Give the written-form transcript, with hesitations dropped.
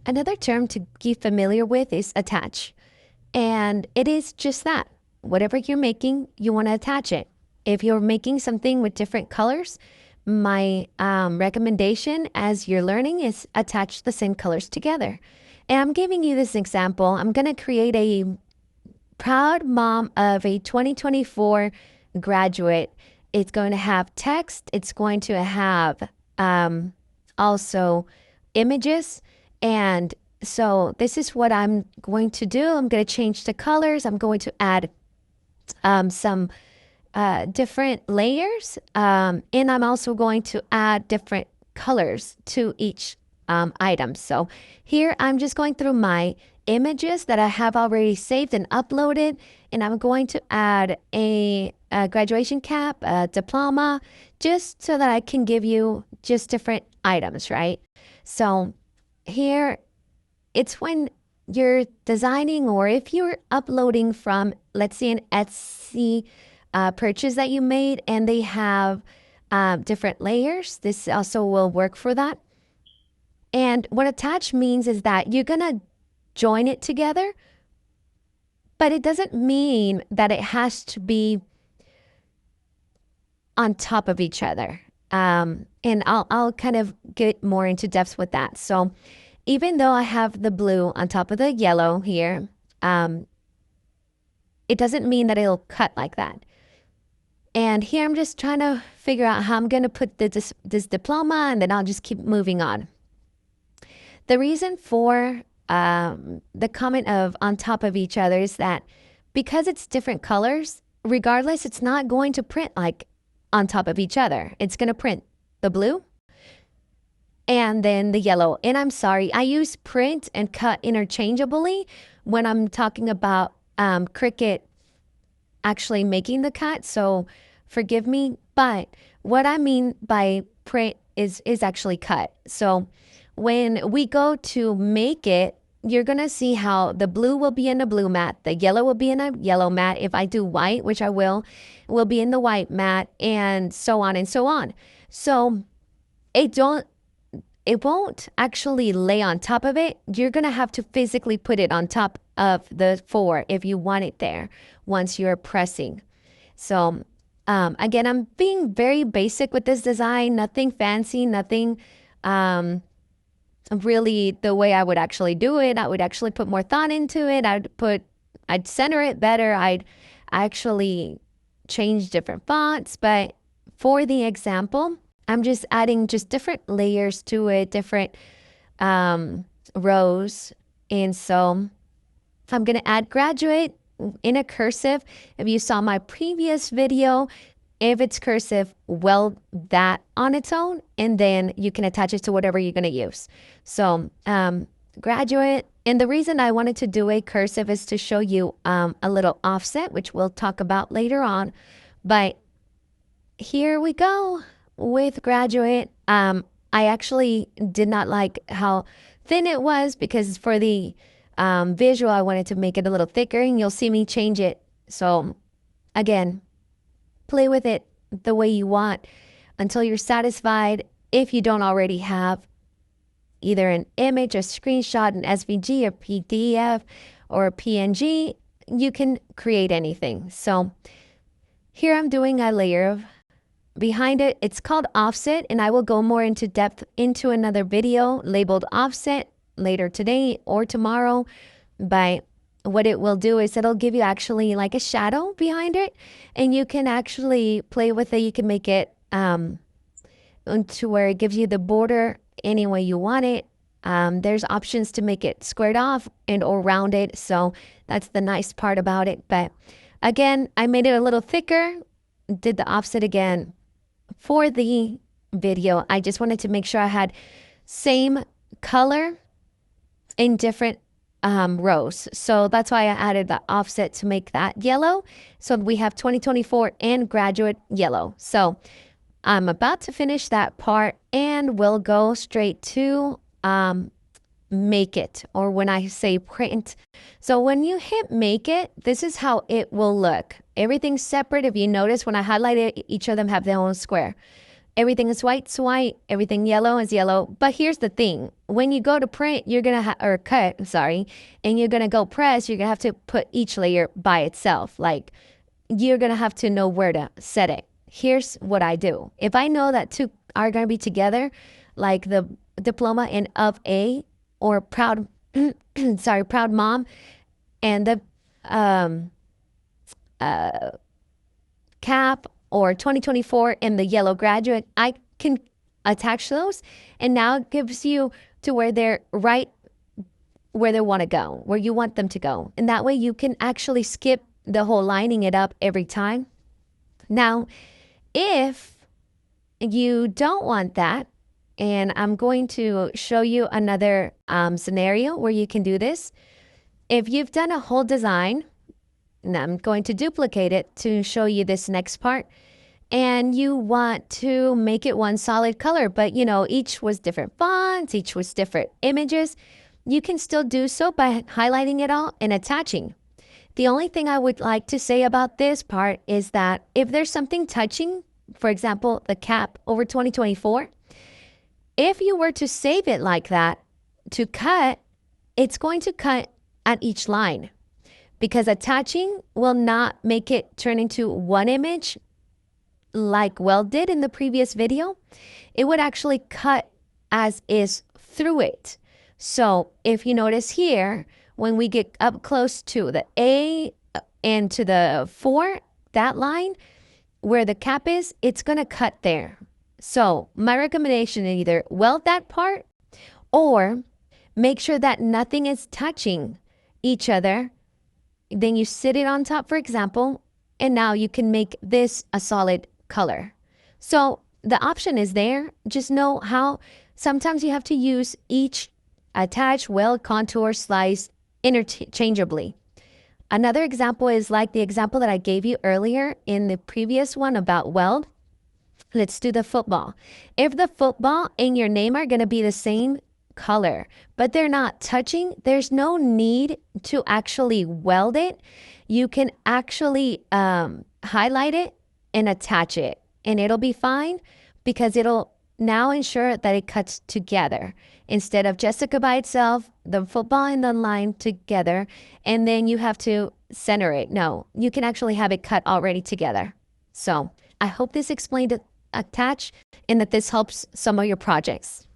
Another term to get familiar with is attach. And it is just that. Whatever you're making, you want to attach it. If you're making something with different colors, my recommendation as you're learning is attach the same colors together. And I'm giving you this example. I'm going to create a proud mom of a 2024 graduate. It's going to have text. It's going to have also images. And so this is what I'm going to do. I'm going to change the colors. I'm going to add some different layers. And I'm also going to add different colors to each item. So here I'm just going through my images that I have already saved and uploaded. And I'm going to add a graduation cap, a diploma, just so that I can give you just different items, right? So here it's when you're designing or if you're uploading from, let's say, an Etsy purchase that you made and they have different layers. This also will work for that. And what attach means is that you're going to join it together, but it doesn't mean that it has to be on top of each other. And I'll kind of get more into depth with that. So even though I have the blue on top of the yellow here, it doesn't mean that it'll cut like that. And here I'm just trying to figure out how I'm going to put this diploma, and then I'll just keep moving on. The reason for the comment of on top of each other is that because it's different colors, regardless, it's not going to print like on top of each other. It's going to print the blue and then the yellow. And I'm sorry, I use print and cut interchangeably when I'm talking about Cricut actually making the cut. So forgive me, but what I mean by print is actually cut. So when we go to make it, you're going to see how the blue will be in a blue mat, the yellow will be in a yellow mat. If I do white, which I will be in the white mat, and so on and so on. So it won't actually lay on top of it. You're going to have to physically put it on top of the four if you want it there once you're pressing. So again, I'm being very basic with this design, nothing fancy, nothing really the way I would actually do it. I would actually put more thought into it. I'd center it better. I'd actually change different fonts. But for the example, I'm just adding just different layers to it, different rows. And so I'm going to add graduate in a cursive. If you saw my previous video, if it's cursive, weld that on its own, and then you can attach it to whatever you're going to use. So graduate. And the reason I wanted to do a cursive is to show you a little offset, which we'll talk about later on. But here we go with graduate. I actually did not like how thin it was because for the visual, I wanted to make it a little thicker, and you'll see me change it. So again, play with it the way you want until you're satisfied. If you don't already have either an image, a screenshot, an SVG, or PDF, or a PNG, you can create anything. So here I'm doing a layer of behind it. It's called offset, and I will go more into depth into another video labeled offset later today or tomorrow. But what it will do is it'll give you actually like a shadow behind it, and you can actually play with it. You can make it to where it gives you the border any way you want it. There's options to make it squared off and or rounded. So that's the nice part about it. But again, I made it a little thicker, did the offset again for the video. I just wanted to make sure I had same color in different rows. So that's why I added the offset to make that yellow. So we have 2024 and graduate yellow. So I'm about to finish that part, and we'll go straight to make it, or when I say print. So when you hit make it, this is how it will look. Everything's separate. If you notice, when I highlighted, each of them have their own square. Everything is white, it's white. Everything yellow is yellow. But here's the thing. When you go to print, you're going to or cut, sorry, and you're going to go press, you're going to have to put each layer by itself. Like you're going to have to know where to set it. Here's what I do. If I know that two are going to be together, like the diploma in of A or proud, sorry, proud mom and the cap or 2024 in the yellow graduate, I can attach those, and now it gives you to where they're right where they want to go, where you want them to go. And that way you can actually skip the whole lining it up every time. Now, if you don't want that, and I'm going to show you another scenario where you can do this. If you've done a whole design, and I'm going to duplicate it to show you this next part, and you want to make it one solid color, but you know, each was different fonts, each was different images, you can still do so by highlighting it all and attaching. The only thing I would like to say about this part is that if there's something touching, for example, the cap over 2024, if you were to save it like that to cut, it's going to cut at each line because attaching will not make it turn into one image like Well did in the previous video. It would actually cut as is through it. So if you notice here, when we get up close to the A and to the 4, that line where the cap is, it's going to cut there. So my recommendation is either weld that part or make sure that nothing is touching each other. Then you sit it on top, for example, and now you can make this a solid color. So the option is there. Just know how sometimes you have to use each attach, weld, contour, slice interchangeably. Another example is like the example that I gave you earlier in the previous one about weld. Let's do the football. If the football and your name are going to be the same color, but they're not touching, there's no need to actually weld it. You can actually highlight it and attach it, and it'll be fine because it'll now ensure that it cuts together instead of Jessica by itself, the football and the line together, and then you have to center it. No, you can actually have it cut already together. So I hope this explained it, attach, and that this helps some of your projects.